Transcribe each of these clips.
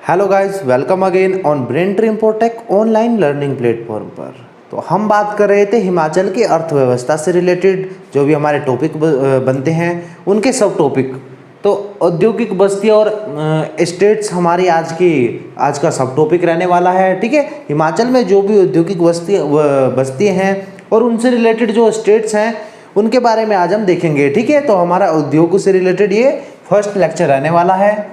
Hello guys, welcome again on brain tree Impotech online learning platform पर। तो हम बात कर रहे थे हिमाचल की अर्थव्यवस्था से रिलेटेड जो भी हमारे टॉपिक बनते हैं उनके सब टॉपिक। तो औद्योगिक बस्ती और स्टेट्स हमारी आज का सब टॉपिक रहने वाला है। ठीक है, हिमाचल में जो भी औद्योगिक बस्ती हैं और उनसे रिलेटेड जो स्टेट्स हैं उनके बारे में आज हम देखेंगे। ठीक है, तो हमारा उद्योग से रिलेटेड ये फर्स्ट लेक्चर रहने वाला है।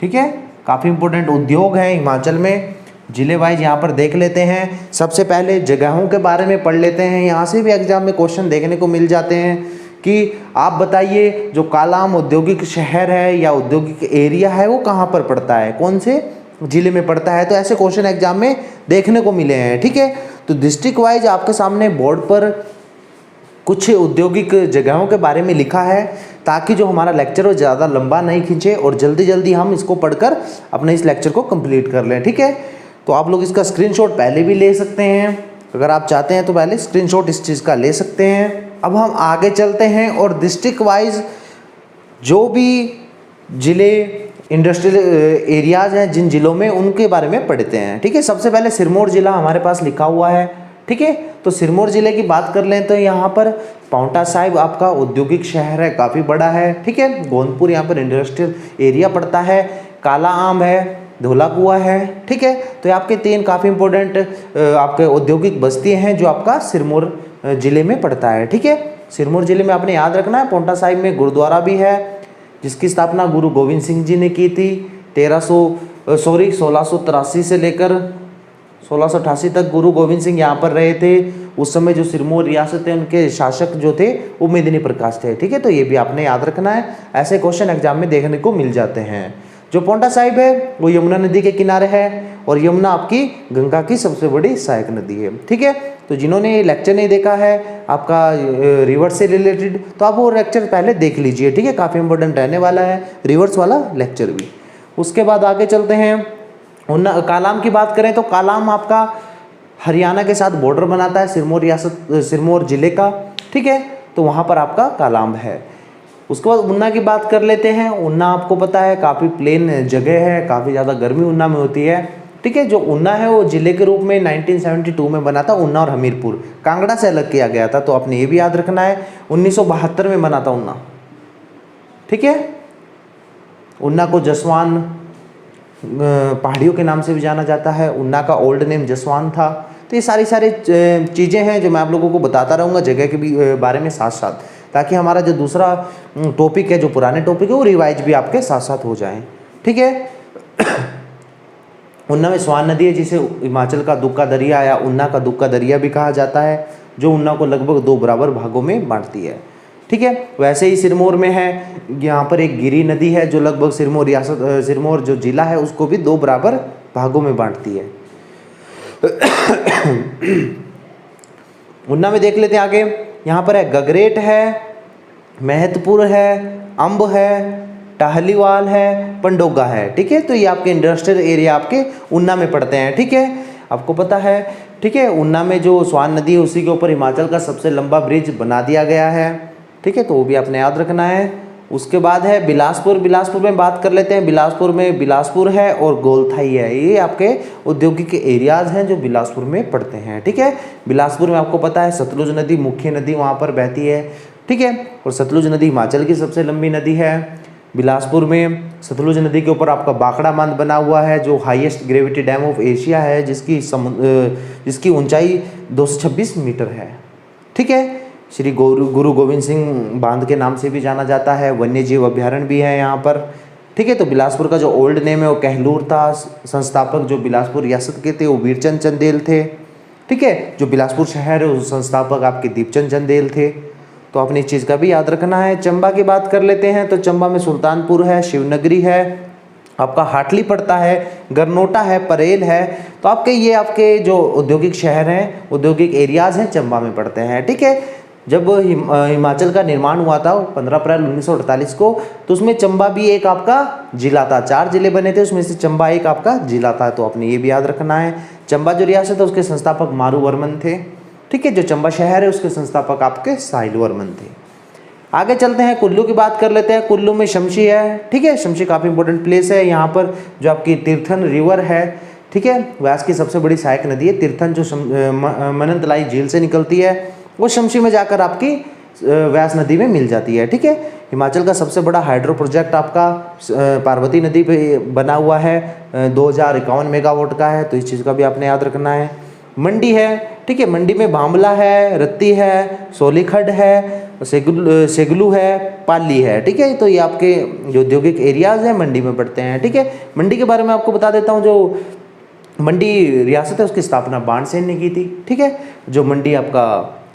ठीक है, काफ़ी इंपॉर्टेंट उद्योग है हिमाचल में। जिले वाइज यहाँ पर देख लेते हैं। सबसे पहले जगहों के बारे में पढ़ लेते हैं। यहाँ से भी एग्जाम में क्वेश्चन देखने को मिल जाते हैं कि आप बताइए जो कालाअंब औद्योगिक शहर है या औद्योगिक एरिया है वो कहाँ पर पड़ता है, कौन से जिले में पड़ता है। तो ऐसे क्वेश्चन एग्जाम में देखने को मिले हैं। ठीक है, तो डिस्ट्रिक्ट वाइज आपके सामने बोर्ड पर कुछ औद्योगिक जगहों के बारे में लिखा है ताकि जो हमारा लेक्चर वो ज़्यादा लंबा नहीं खींचे और जल्दी जल्दी हम इसको पढ़कर अपने इस लेक्चर को कंप्लीट कर लें। ठीक है, तो आप लोग इसका स्क्रीनशॉट पहले भी ले सकते हैं, अगर आप चाहते हैं तो पहले स्क्रीनशॉट इस चीज़ का ले सकते हैं। अब हम आगे चलते हैं और डिस्ट्रिक्ट वाइज जो भी ज़िले इंडस्ट्रियल एरियाज़ हैं जिन ज़िलों में उनके बारे में पढ़ते हैं। ठीक है, सबसे पहले सिरमौर ज़िला हमारे पास लिखा हुआ है। ठीक है, तो सिरमौर ज़िले की बात कर लें तो यहाँ पर पांवटा साहिब आपका औद्योगिक शहर है, काफ़ी बड़ा है। ठीक है, गोंदपुर यहाँ पर इंडस्ट्रियल एरिया पड़ता है, कालाअंब है, धौलाकुआं है। ठीक है, तो ये आपके तीन काफ़ी इंपॉर्टेंट आपके औद्योगिक बस्ती हैं जो आपका सिरमौर ज़िले में पड़ता है। ठीक है, सिरमौर ज़िले में आपने याद रखना है पांवटा साहिब में गुरुद्वारा भी है जिसकी स्थापना गुरु गोविंद सिंह जी ने की थी 1683 से लेकर 1688 तक गुरु गोविंद सिंह यहाँ पर रहे थे। उस समय जो सिरमौर रियासत है उनके शासक जो थे वो मेदिनी प्रकाश थे। ठीक है, तो ये भी आपने याद रखना है, ऐसे क्वेश्चन एग्जाम में देखने को मिल जाते हैं। जो पांवटा साहिब है वो यमुना नदी के किनारे है और यमुना आपकी गंगा की सबसे बड़ी सहायक नदी है। ठीक है, तो जिन्होंने ये लेक्चर नहीं देखा है आपका रिवर्स से रिलेटेड तो आप वो लेक्चर पहले देख लीजिए। ठीक है, काफ़ी इंपॉर्टेंट रहने वाला है रिवर्स वाला लेक्चर भी। उसके बाद आगे चलते हैं। कालाअंब की बात करें तो कालाअंब आपका हरियाणा के साथ बॉर्डर बनाता है, सिरमौर ज़िले का। ठीक है, तो वहाँ पर आपका कालाअंब है। उसके बाद ऊना की बात कर लेते हैं। ऊना आपको पता है काफ़ी प्लेन जगह है, काफ़ी ज़्यादा गर्मी ऊना में होती है। ठीक है, जो ऊना है वो ज़िले के रूप में 1972 में बना था। ऊना और हमीरपुर कांगड़ा से अलग किया गया था, तो आपने ये भी याद रखना है। 1972 में बना था ऊना। ठीक है, ऊना को जसवान पहाड़ियों के नाम से भी जाना जाता है। ऊना का ओल्ड नेम जसवान था। तो ये सारी चीज़ें हैं जो मैं आप लोगों को बताता रहूँगा जगह के भी बारे में साथ साथ, ताकि हमारा जो दूसरा टॉपिक है, जो पुराने टॉपिक है वो रिवाइज भी आपके साथ साथ हो जाएं। ठीक है, ऊना में स्वान नदी है जिसे हिमाचल का दुक्का दरिया या ऊना का दुक्का दरिया भी कहा जाता है, जो ऊना को लगभग 2 बराबर भागों में बांटती है। ठीक है, वैसे ही सिरमौर में है, यहाँ पर एक गिरी नदी है जो लगभग सिरमौर जो जिला है उसको भी 2 बराबर भागों में बांटती है। ऊना में देख लेते हैं आगे। यहाँ पर है गगरेट है, महतपुर है, अम्ब है, टाहलीवाल है, पंडोगा है। ठीक है, तो ये आपके इंडस्ट्रियल एरिया आपके ऊना में पड़ते हैं। ठीक है, आपको पता है। ठीक है, ऊना में जो स्वान नदी है उसी के ऊपर हिमाचल का सबसे लंबा ब्रिज बना दिया गया है। ठीक है, तो वो भी आपने याद रखना है। उसके बाद है बिलासपुर। बिलासपुर में बात कर लेते हैं। बिलासपुर में बिलासपुर है और गोलथाई है, ये आपके औद्योगिक एरियाज हैं जो बिलासपुर में पड़ते हैं। ठीक है, बिलासपुर में आपको पता है सतलुज नदी मुख्य नदी वहाँ पर बहती है। ठीक है, और सतलुज नदी हिमाचल की सबसे लंबी नदी है। बिलासपुर में सतलुज नदी के ऊपर आपका बाखड़ा बांध बना हुआ है जो highest gravity dam of Asia है, जिसकी ऊंचाई 226 मीटर है। ठीक है, श्री गुरु गोविंद सिंह बांध के नाम से भी जाना जाता है। वन्य जीव अभ्यारण्य भी है यहाँ पर। ठीक है, तो बिलासपुर का जो ओल्ड नेम है वो कहलूर था। संस्थापक जो बिलासपुर रियासत के थे वो वीरचंद चंदेल थे। ठीक है, जो बिलासपुर शहर है उस संस्थापक आपके दीपचंद चंदेल थे। तो आपने इस चीज़ का भी याद रखना है। चंबा की बात कर लेते हैं तो चंबा में सुल्तानपुर है, शिवनगरी है, आपका हाटली पड़ता है, गरनोटा है, परेल है। तो आपके जो औद्योगिक शहर हैं, औद्योगिक एरियाज़ हैं, चंबा में पड़ते हैं। ठीक है, जब हिमाचल का निर्माण हुआ था 15 अप्रैल 1948 को, तो उसमें चंबा भी एक आपका जिला था। 4 जिले बने थे, उसमें से चंबा एक आपका जिला था। तो आपने ये भी याद रखना है। चंबा जो रियासत है उसके संस्थापक मारू वर्मन थे। ठीक है, जो चंबा शहर है उसके संस्थापक आपके साहिल वर्मन थे। आगे चलते हैं, कुल्लू की बात कर लेते हैं। कुल्लू में शमशी है, ठीक है। शमशी काफ़ी इंपॉर्टेंट प्लेस है। यहाँ पर जो आपकी तीर्थन रिवर है, ठीक है, व्यास की सबसे बड़ी सहायक नदी है तीर्थन, जो मनंतलाई झील से निकलती है, वो शमशी में जाकर आपकी व्यास नदी में मिल जाती है, ठीक है। हिमाचल का सबसे बड़ा हाइड्रो प्रोजेक्ट आपका पार्वती नदी पे बना हुआ है, 2051 मेगावाट का है, तो इस चीज़ का भी आपने याद रखना है। मंडी है, ठीक है, मंडी में भांबला है, रत्ती है, सोलीखड्ड है, सेगलू है, पाली है, ठीक है। तो ये आपके जो औद्योगिक एरियाज हैं मंडी में पड़ते हैं, ठीक है। मंडी के बारे में आपको बता देता हूँ, जो मंडी रियासत है उसकी स्थापना बाणसेन ने की थी, ठीक है। जो मंडी आपका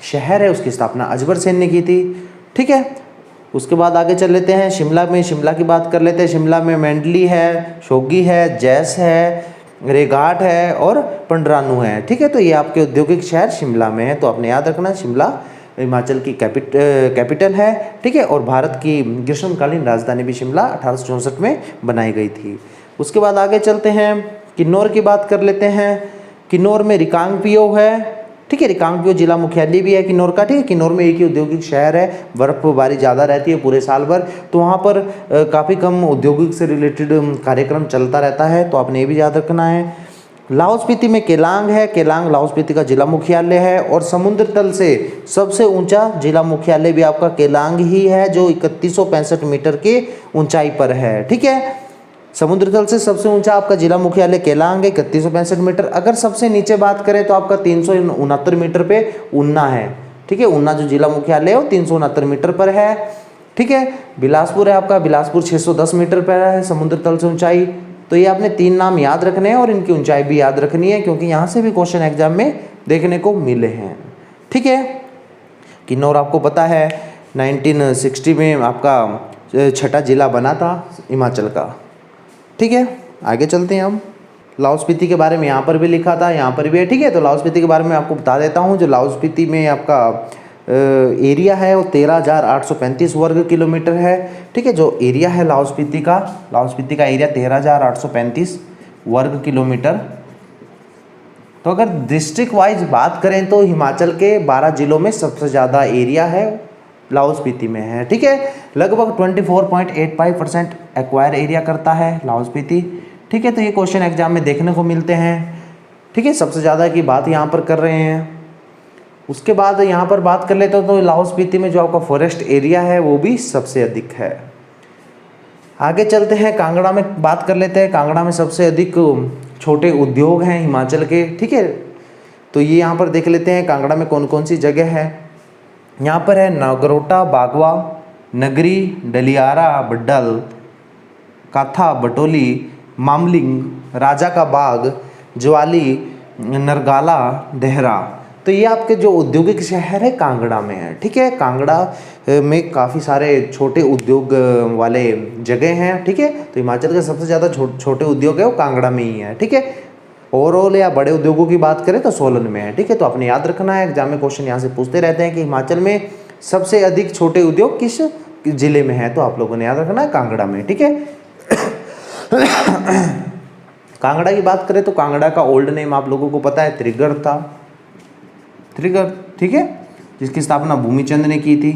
शहर है उसकी स्थापना अजबर सेन ने की थी, ठीक है। उसके बाद आगे चल लेते हैं, शिमला में, शिमला की बात कर लेते हैं। शिमला में मैंडली है, शोगी है, जैस है, रेघाट है और पंडरानू है, ठीक है। तो ये आपके औद्योगिक शहर शिमला में है, तो आपने याद रखना शिमला हिमाचल की कैपिटल है, ठीक है। और भारत की ग्रीष्मकालीन राजधानी भी शिमला 1864 में बनाई गई थी। उसके बाद आगे चलते हैं, किन्नौर की बात कर लेते हैं। किन्नौर में रिकांगपिओ है, ठीक है। रिकांगपिओ जिला मुख्यालय भी है किन्नौर का, ठीक है। किन्नौर में एक ही औद्योगिक शहर है, बर्फबारी ज़्यादा रहती है पूरे साल भर, तो वहाँ पर काफ़ी कम औद्योगिक से रिलेटेड कार्यक्रम चलता रहता है, तो आपने ये भी याद रखना है। लाहौल स्पीति में केलांग है, केलांग लाहौल स्पीति का जिला मुख्यालय है। और समुद्र तल से सबसे ऊंचा जिला मुख्यालय भी आपका केलांग ही है, जो 3165 मीटर की ऊंचाई पर है, ठीक है। समुद्र तल से सबसे ऊंचा आपका जिला मुख्यालय केलांग है, 3165 मीटर। अगर सबसे नीचे बात करें तो आपका 369 मीटर पे ऊना है, ठीक है। ऊना जो जिला मुख्यालय है वो 369 मीटर पर है, ठीक है। बिलासपुर है आपका, बिलासपुर 610 मीटर पर है समुद्र तल से ऊंचाई। तो ये आपने 3 नाम याद रखने हैं और इनकी ऊंचाई भी याद रखनी है, क्योंकि यहाँ से भी क्वेश्चन एग्जाम में देखने को मिले हैं, ठीक है। किन्नौर आपको पता है 1960 में आपका छठा जिला बना था हिमाचल का, ठीक है। आगे चलते हैं हम, लाहौल स्पीति के बारे में यहाँ पर भी लिखा था, यहाँ पर भी है, ठीक है। तो लाहौल स्पीति के बारे में आपको बता देता हूँ। जो लाहौल स्पीति में आपका एरिया है वो 13,835 वर्ग किलोमीटर है, ठीक है। जो एरिया है लाहौल स्पीति का एरिया 13,835 वर्ग किलोमीटर। तो अगर डिस्ट्रिक्ट वाइज बात करें तो हिमाचल के 12 जिलों में सबसे ज़्यादा एरिया है लाहौल स्पीति में है, ठीक है। लगभग 24.85% एक्वायर एरिया करता है लाहौल स्पीति, ठीक है। तो ये क्वेश्चन एग्जाम में देखने को मिलते हैं, ठीक है। सबसे ज़्यादा की बात यहाँ पर कर रहे हैं। उसके बाद यहाँ पर बात कर लेते हो तो लाहौल स्पीति में जो आपका फॉरेस्ट एरिया है वो भी सबसे अधिक है। आगे चलते हैं, कांगड़ा में बात कर लेते हैं। कांगड़ा में सबसे अधिक छोटे उद्योग हैं हिमाचल के, ठीक है। तो ये यहाँ पर देख लेते हैं कांगड़ा में कौन कौन सी जगह है। यहाँ पर है नगरोटा, बागवा, नगरी, डलियारा, बड्डल, काथा, बटोली, मामलिंग, राजा का बाग, ज्वाली, नरगाला, देहरा। तो ये आपके जो औद्योगिक शहर है कांगड़ा में है, ठीक है। कांगड़ा में काफ़ी सारे छोटे उद्योग वाले जगह हैं, ठीक है। तो हिमाचल के सबसे ज़्यादा छोटे उद्योग है वो कांगड़ा में ही है, ठीक है। ओवरऑल या बड़े उद्योगों की बात करें तो सोलन में है, ठीक है। तो आपने याद रखना है, एग्जाम में क्वेश्चन यहाँ से पूछते रहते हैं कि हिमाचल में सबसे अधिक छोटे उद्योग किस जिले में है, तो आप लोगों ने याद रखना है कांगड़ा में, ठीक है। कांगड़ा की बात करें तो कांगड़ा का ओल्ड नेम आप लोगों को पता है त्रिगढ़ था, त्रिगढ़, ठीक है, जिसकी स्थापना भूमिचंद ने की थी,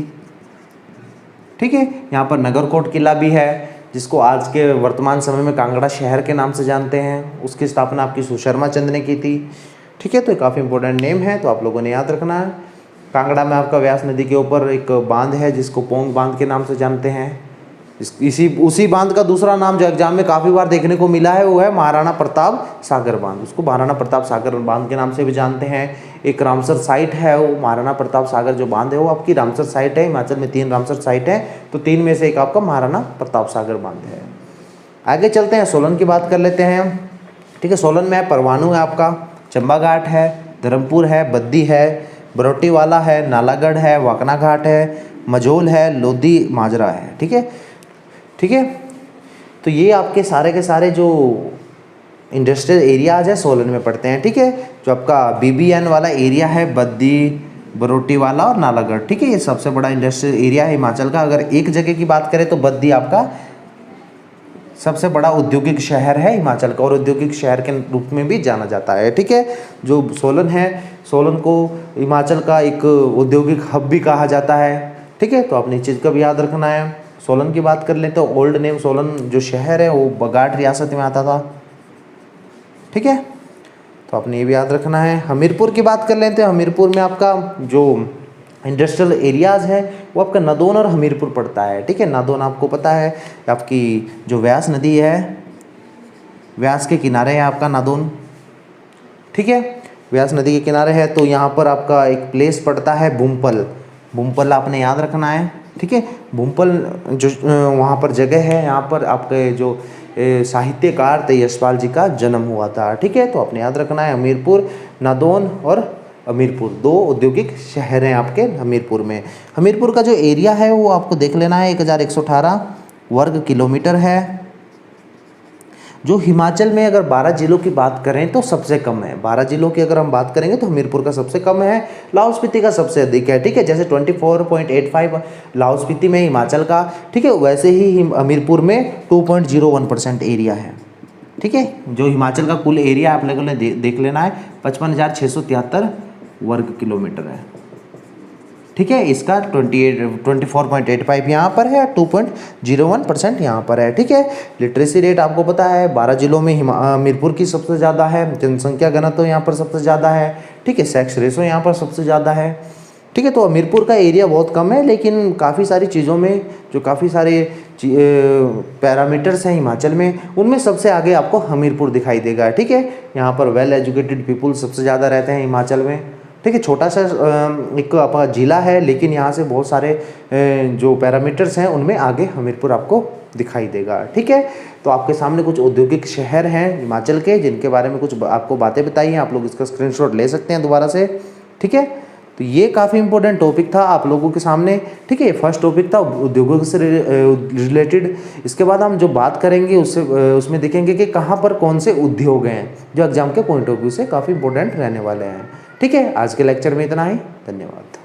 ठीक है। यहाँ पर नगरकोट किला भी है, जिसको आज के वर्तमान समय में कांगड़ा शहर के नाम से जानते हैं। उसकी स्थापना आपकी सुशर्मा चंद ने की थी, ठीक है। तो काफ़ी इंपॉर्टेंट नेम है, तो आप लोगों ने याद रखना है। कांगड़ा में आपका व्यास नदी के ऊपर एक बांध है जिसको पोंग बांध के नाम से जानते हैं। उसी बांध का दूसरा नाम जो एग्जाम में काफ़ी बार देखने को मिला है वो है महाराणा प्रताप सागर बांध। उसको महाराणा प्रताप सागर बांध के नाम से भी जानते हैं। एक रामसर साइट है, वो महाराणा प्रताप सागर जो बांध है वो आपकी रामसर साइट है। हिमाचल में 3 रामसर साइट है, तो 3 में से एक आपका महाराणा प्रताप सागर बांध है। आगे चलते हैं, सोलन की बात कर लेते हैं, ठीक है। सोलन में परवाणु है आपका, चंबा घाट है, धर्मपुर है, बद्दी है, बरोटीवाला है, नालागढ़ है, वाकना घाट है, मजोल है, लोधी माजरा है, ठीक है, ठीक है। तो ये आपके सारे के सारे जो इंडस्ट्रियल एरियाज है सोलन में पड़ते हैं, ठीक है। जो आपका BBN वाला एरिया है बद्दी, बरोटीवाला और नालागढ़, ठीक है, ये सबसे बड़ा इंडस्ट्रियल एरिया है हिमाचल का। अगर एक जगह की बात करें तो बद्दी आपका सबसे बड़ा औद्योगिक शहर है हिमाचल का और औद्योगिक शहर के रूप में भी जाना जाता है, ठीक है। जो सोलन है, सोलन को हिमाचल का एक औद्योगिक हब भी कहा जाता है, ठीक है, तो आपने इस चीज़ का भी याद रखना है। सोलन की बात कर लें तो ओल्ड नेम सोलन जो शहर है वो बगाड़ रियासत में आता था। ठीक है, तो आपने ये भी याद रखना है। हमीरपुर की बात कर लेते हैं, हमीरपुर में आपका जो इंडस्ट्रियल एरियाज़ है वो आपका नादौन और हमीरपुर पड़ता है। ठीक है, नादौन आपको पता है आपकी जो व्यास नदी है, व्यास के किनारे है आपका नादौन। ठीक है, व्यास नदी के किनारे है, तो यहाँ पर आपका एक प्लेस पड़ता है भूमपल। भूमपल आपने याद रखना है। ठीक है, भूमपल जो वहाँ पर जगह है, यहाँ पर आपके जो साहित्यकार थे यशपाल जी का जन्म हुआ था। ठीक है, तो आपने याद रखना है हमीरपुर, नादौन और हमीरपुर 2 औद्योगिक शहर हैं आपके हमीरपुर में। हमीरपुर का जो एरिया है वो आपको देख लेना है, 1118 वर्ग किलोमीटर है, जो हिमाचल में अगर 12 जिलों की बात करें तो सबसे कम है। 12 जिलों की अगर हम बात करेंगे तो हमीरपुर का सबसे कम है, लाहौल स्पीति का सबसे अधिक है। ठीक है, जैसे 24.85 लाहौल स्पीति में हिमाचल का, ठीक है, वैसे ही हमीरपुर में 2.01% एरिया है। ठीक है, जो हिमाचल का कुल एरिया आप लोगों ने देख लेना है 55,673 वर्ग किलोमीटर है। ठीक है, इसका 24.85 यहाँ पर है, 2.01% यहाँ पर है। ठीक है, लिटरेसी रेट आपको पता है 12 जिलों में हमीरपुर की सबसे ज़्यादा है, जनसंख्या घनत्व तो यहाँ पर सबसे ज़्यादा है। ठीक है, सेक्स रेशो यहाँ पर सबसे ज़्यादा है। ठीक है, तो हमीरपुर का एरिया बहुत कम है, लेकिन काफ़ी सारी चीज़ों में जो काफ़ी सारे पैरामीटर्स हैं हिमाचल में, उनमें सबसे आगे आपको हमीरपुर दिखाई देगा। ठीक है, यहाँ पर वेल एजुकेटेड पीपुल सबसे ज़्यादा रहते हैं हिमाचल में। ठीक है, छोटा सा एक आपका जिला है, लेकिन यहाँ से बहुत सारे जो पैरामीटर्स हैं उनमें आगे हमीरपुर आपको दिखाई देगा। ठीक है, तो आपके सामने कुछ औद्योगिक शहर हैं हिमाचल के, जिनके बारे में कुछ आपको बातें बताई हैं। आप लोग इसका स्क्रीनशॉट ले सकते हैं दोबारा से। ठीक है, तो ये काफ़ी इंपॉर्टेंट टॉपिक था आप लोगों के सामने। ठीक है, फर्स्ट टॉपिक था उद्योगों से रिलेटेड। इसके बाद हम जो बात करेंगे उसमें देखेंगे कि कहाँ पर कौन से उद्योग हैं जो एग्जाम के पॉइंट ऑफ व्यू से काफ़ी इंपॉर्टेंट रहने वाले हैं। ठीक है, आज के लेक्चर में इतना ही, धन्यवाद।